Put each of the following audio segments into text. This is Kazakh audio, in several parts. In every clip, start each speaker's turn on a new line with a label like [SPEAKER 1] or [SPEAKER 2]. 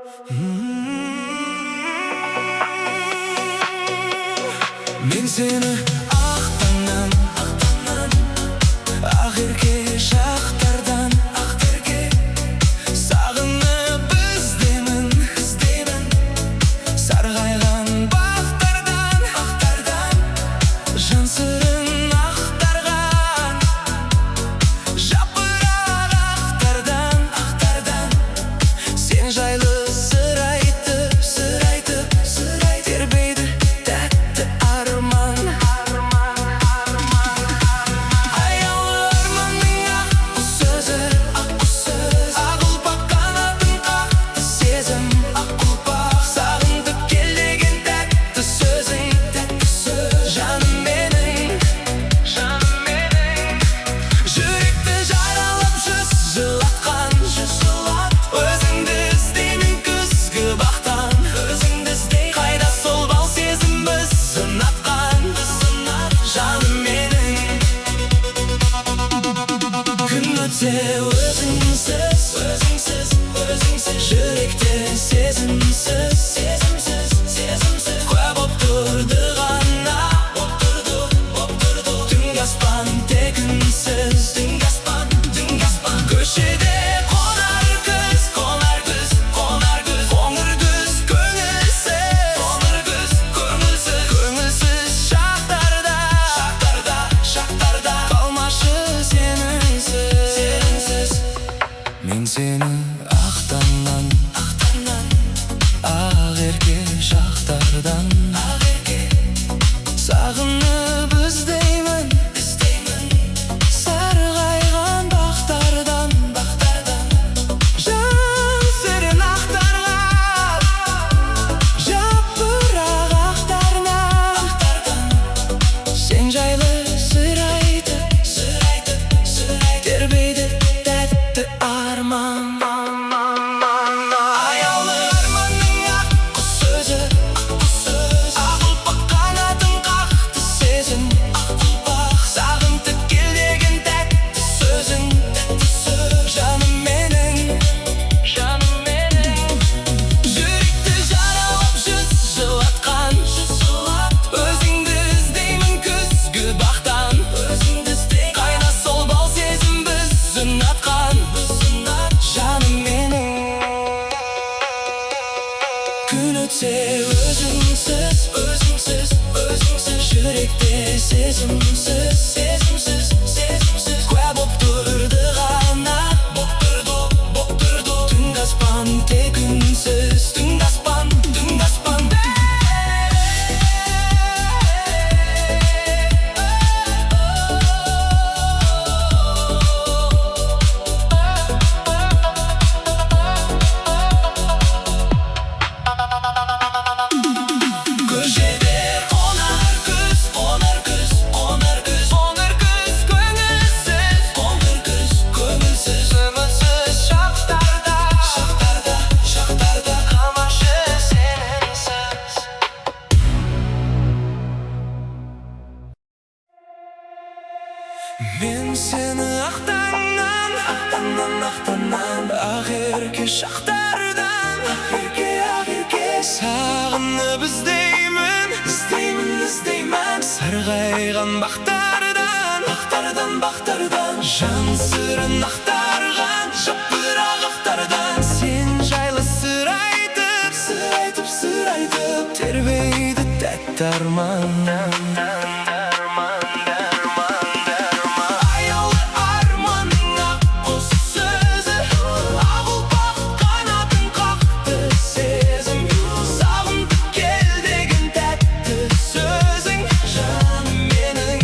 [SPEAKER 1] Мен сені ақтаңнан, ақерке шақтардан, сағынып іздеймін, сарғайған бақтардан, жан сырын ақтарған, жапырақ ақтардан, сен жайлы сыр айтып, тербейді тәтті арман. Аяулы арманның ақ сөзі, ақ ұлпақ қанатын қақты сезім, сағындып кел деген тәтті сөзің, жаным менің, жүректі жаралап жүз жылатқан, өзіңді іздеймін күзгі бақтан, қайда сол бал сезім біз сынатқан, жаным менің. Күн өтсе өзіңсіз, жүректе сезімсіз, куә боп тұрды ғана, түнгі аспан тек үнсіз, көшеде қонар күз, қоңыр күз, көңілсіз шақтарда қалмашы сеніңсіз. Мен сені ақтаңнан, ақерке шақтардан, сағынып іздеймін, сарғайған бақтардан, жан сырын ақтарған, жапырақ ақтардан, сен жайлы сыр айтып, тербейді тәтті арман. Аяулы арманның ақ сөзі, ақ ұлпақ қанатын қақты сезім, сағынтып кел деген тәтті сөзің, жаным менің, жүректі жаралап жүз жылатқан, өзіңді іздеймін күзгі бақтан, қайда сол бал сезім біз ұнатқан, жаным менің. Күн өтсе өзіңсіз, жүректе сезімсіз, куә боп тұрды ғана, түнгі аспан тек үнсіз, түнгі аспан. Көшеде қонар күз, көңілсіз шақтарда қалмашы сеніңсіз. Мен сені ақтаңнан, ақерке шақтардан, сағынып іздеймін, сарғайған бақтардан, жан сырын ақтарған, жапырақ ақтардан, сен жайлы сыр айтып, тербейді тәтті арман. Аяулы арманның ақ сөзі, ақ ұлпақ қанатын қақты сезім, сағынтып кел деген тәтті сөзің, жаным менің,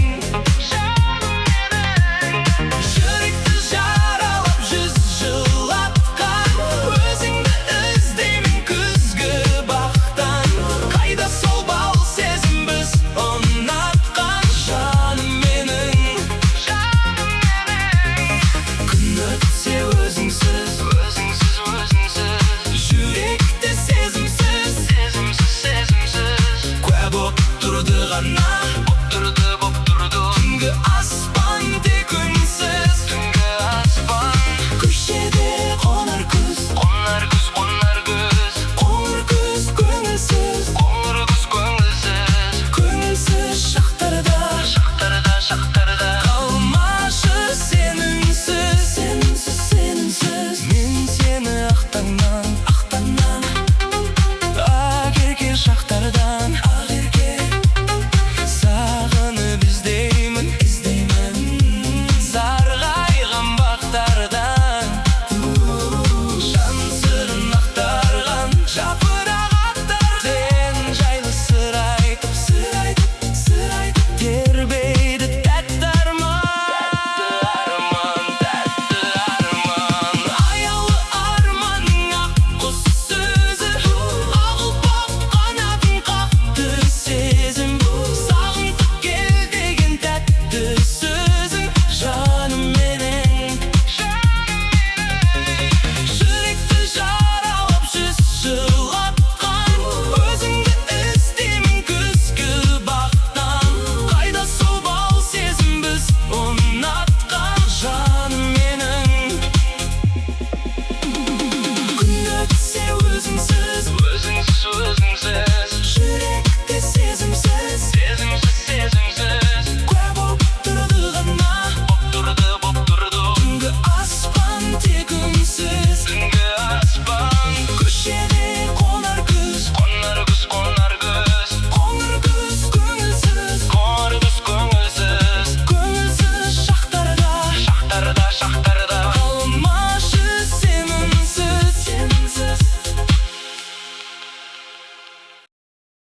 [SPEAKER 1] жүректі жаралап жүз жылатқан, өзіңді іздеймін күзгі бақтан, қайда сол бал сезім біз ұнатқан. sana